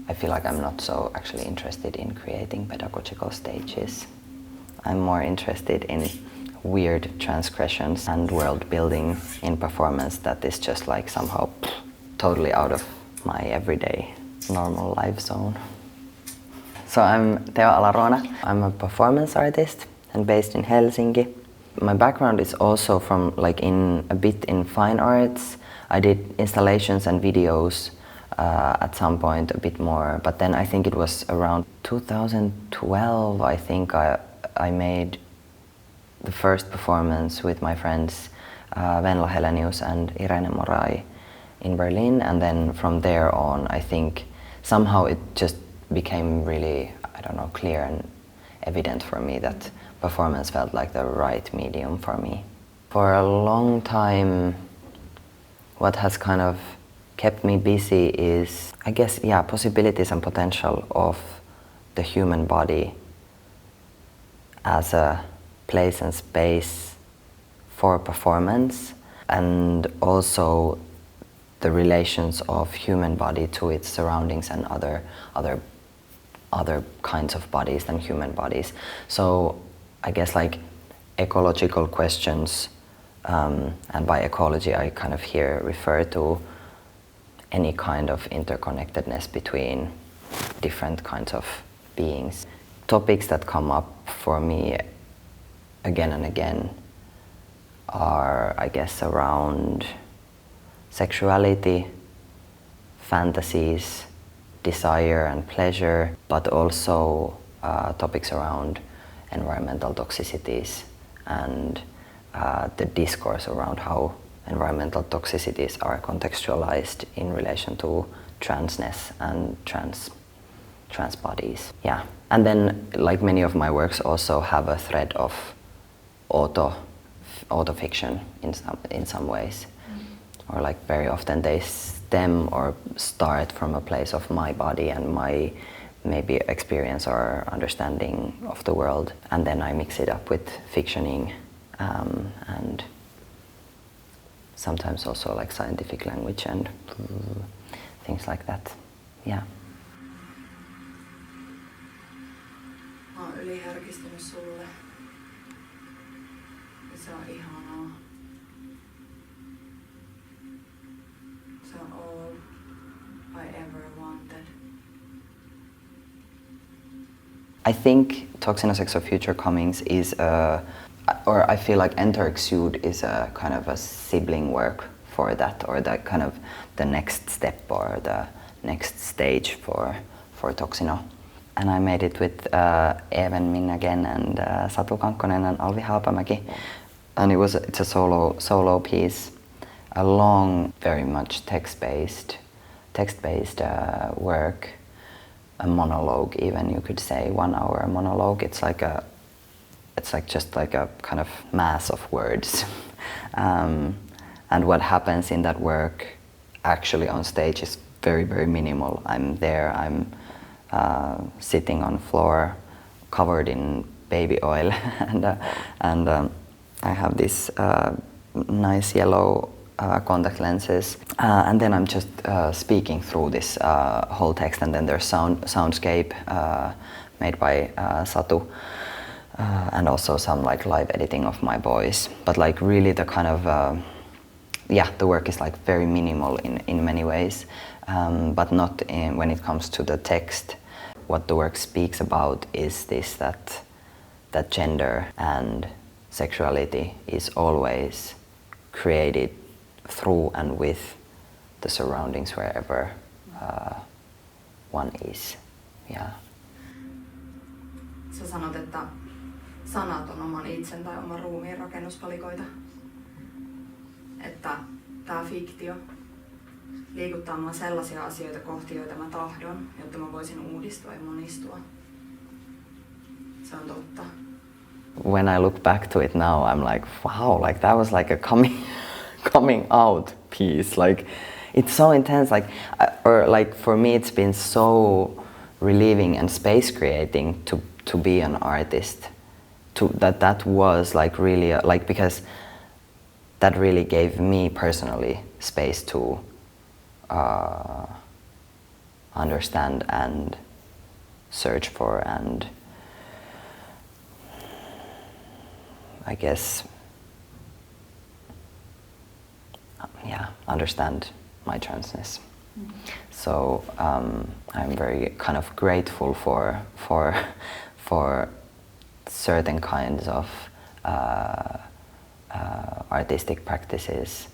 I feel like I'm not so actually interested in creating pedagogical stages. I'm more interested in weird transgressions and world building in performance that is just like somehow totally out of my everyday normal life zone. So I'm Teo Alaruona. I'm a performance artist and based in Helsinki. My background is also from a bit in fine arts. I did installations and videos at some point a bit more, but then I think it was around 2012 I think I made the first performance with my friends Venla Helenius and Irene Morai in Berlin, and then from there on I think somehow it just became really, I don't know, clear and evident for me that performance felt like the right medium for me. For a long time, what has kind of kept me busy is, I guess, possibilities and potential of the human body as a place and space for performance, and also the relations of human body to its surroundings and other kinds of bodies than human bodies. So I guess like ecological questions, and by ecology I kind of here refer to any kind of interconnectedness between different kinds of beings. Topics that come up for me again and again are, I guess, around sexuality, fantasies, desire and pleasure, but also topics around environmental toxicities and the discourse around how environmental toxicities are contextualized in relation to transness and trans bodies. Yeah, and then like many of my works also have a thread of autofiction in some ways, or like very often they stem or start from a place of my body and my maybe experience or understanding of the world, and then I mix it up with fictioning and sometimes also like scientific language and things like that. Yeah. Mä oon yliherkistynyt sulle. Ja se on ihanaa. Se on all I ever wanted. I think Toxin Sex of Future Comings is or I feel like Enter Exude is a kind of a sibling work for that, or the kind of the next step or the next stage for Toxino. And I made it with Even Minnagen and Satu Kankkonen and Alvi Haapamäki. And it's a solo piece, a long, very much text-based work, a monologue even, you could say, 1 hour monologue. It's just like a kind of mass of words. And what happens in that work actually on stage is very, very minimal. I'm there, I'm sitting on floor covered in baby oil and I have this nice yellow contact lenses, and then I'm just speaking through this whole text, and then there's soundscape made by Satu, and also some like live editing of my voice. But like really the kind of the work is like very minimal in many ways, but not when it comes to the text. What the work speaks about is this, that gender and sexuality is always created through and with the surroundings wherever one is. Yeah. Sä sanot, että sanat on oman itsen tai oman ruumiin rakennuspalikoita. Että tää fiktio liikuttaa mua sellaisia asioita kohti, joita mä tahdon, jotta mä voisin uudistua ja monistua. Se on totta. When I look back to it now, I'm like, wow, like that was like a coming out piece. Like it's so intense. Like or like for me, it's been so relieving and space creating to be an artist. That was like really like, because that really gave me personally space to understand and search for, and I guess, understand my transness. So I'm very kind of grateful for certain kinds of artistic practices,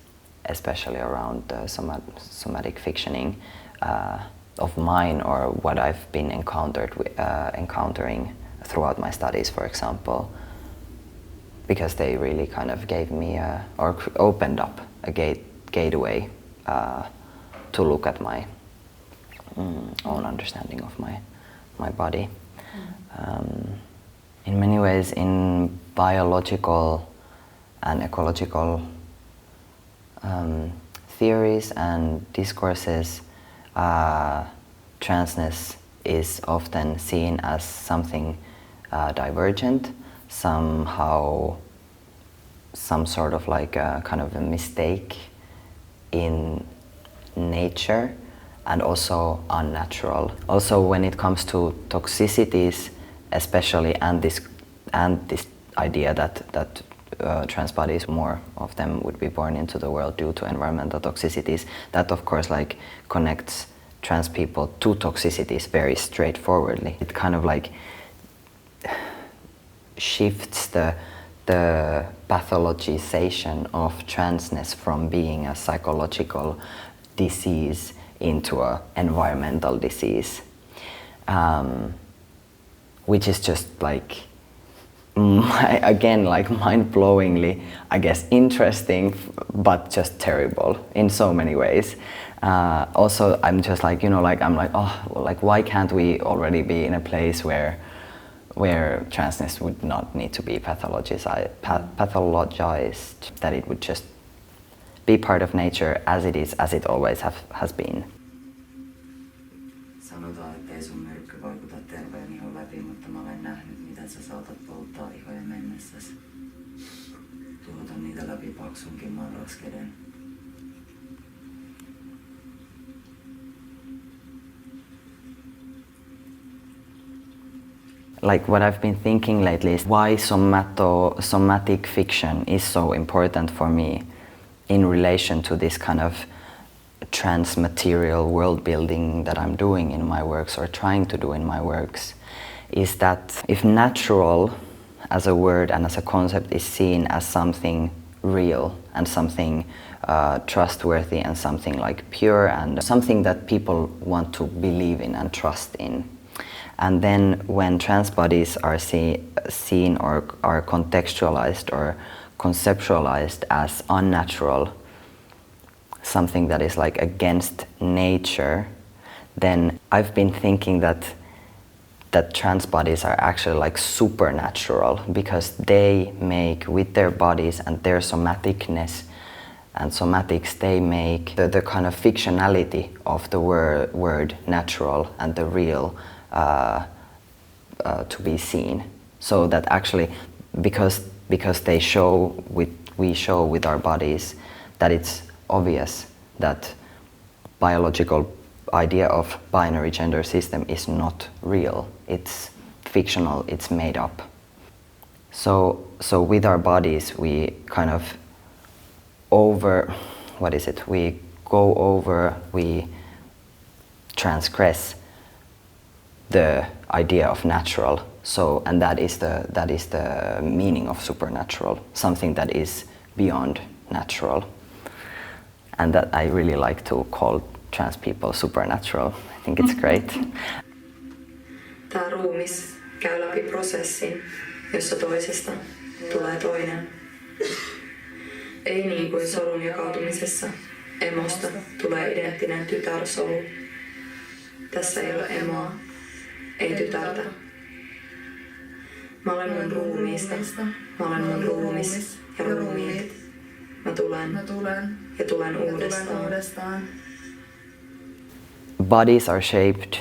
especially around the somatic fictioning of mine, or what I've been encountering throughout my studies, for example, because they really kind of gave me or opened up a gateway to look at my own understanding of my body. In many ways, in biological and ecological theories and discourses, transness is often seen as something divergent, somehow some sort of like a kind of a mistake in nature, and also unnatural. Also, when it comes to toxicities, especially, and this idea that trans bodies, more of them would be born into the world due to environmental toxicities, that of course like connects trans people to toxicities very straightforwardly. It kind of like shifts the pathologization of transness from being a psychological disease into an environmental disease, which is just like, again, like mind-blowingly, I guess, interesting, but just terrible in so many ways. Also, I'm just like, I'm like, like, why can't we already be in a place where transness would not need to be pathologized, that it would just be part of nature as it is, as it always has been. Sanotaan, että ei sun myrkky vaikuta terveen ihon läpi, mutta mä olen nähnyt, miten sä saatat polttaa ihoja mennessäsi. Tuhota niitä läpi paksunkin marraskeden. Like what I've been thinking lately is why somatic fiction is so important for me in relation to this kind of transmaterial world building that I'm doing in my works, or trying to do in my works, is that if natural as a word and as a concept is seen as something real and something trustworthy and something like pure and something that people want to believe in and trust in, and then when trans bodies are seen or are contextualized or conceptualized as unnatural, something that is like against nature, then I've been thinking that trans bodies are actually like supernatural, because they make, with their bodies and their somaticness and somatics, they make the kind of fictionality of the word natural and the real to be seen. So that actually, because we show with our bodies that it's obvious that biological idea of binary gender system is not real. It's fictional, it's made up. So with our bodies we kind of we transgress the idea of natural. So, and that is the meaning of supernatural, something that is beyond natural. And that I really like to call trans people supernatural. I think it's great. Tämä ruumis käy läpi prosessin, jossa toisesta tulee toinen. Ei niin kuin solun jakautumisessa. Emosta tulee identtinen tytärsolu. Tässä ei ole emoa, ei tytärtä. Mä olen mun ruumiista, mä olen mun ruumis ja ruumiit. Mä tulen ja tulen uudestaan. Bodies are shaped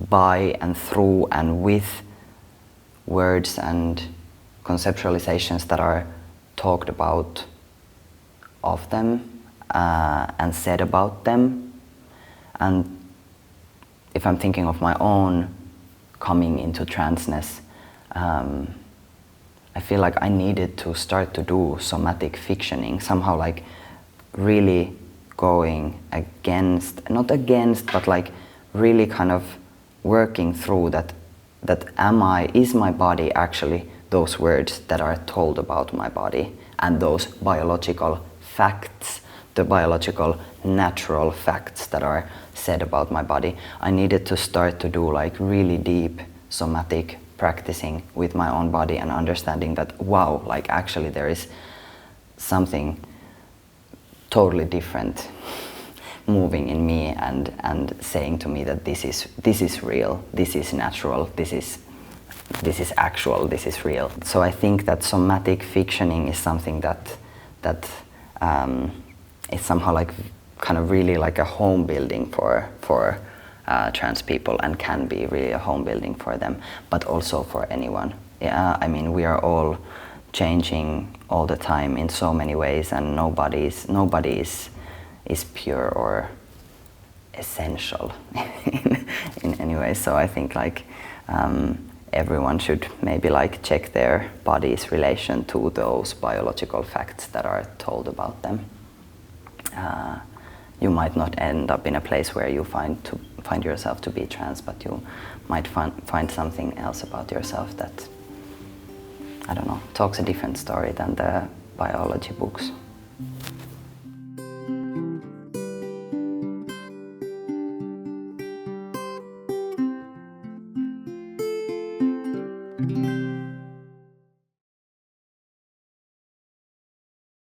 by and through and with words and conceptualizations that are talked about of them and said about them. And if I'm thinking of my own coming into transness, I feel like I needed to start to do somatic fictioning, somehow like really going against, not against, but like really kind of working through that is my body actually those words that are told about my body, and those biological facts, the biological natural facts that are said about my body. I needed to start to do like really deep somatic practicing with my own body and understanding that, wow, like actually there is something totally different moving in me and saying to me that this is real, this is natural, this is actual, this is real. So I think that somatic fictioning is something that is somehow like kind of really like a home building for trans people, and can be really a home building for them, but also for anyone. Yeah, I mean, we are all changing all the time in so many ways, and nobody is pure or essential in any way. So I think like everyone should maybe like check their body's relation to those biological facts that are told about them. You might not end up in a place where you find yourself to be trans, but you might find something else about yourself that, I don't know, talks a different story than the biology books.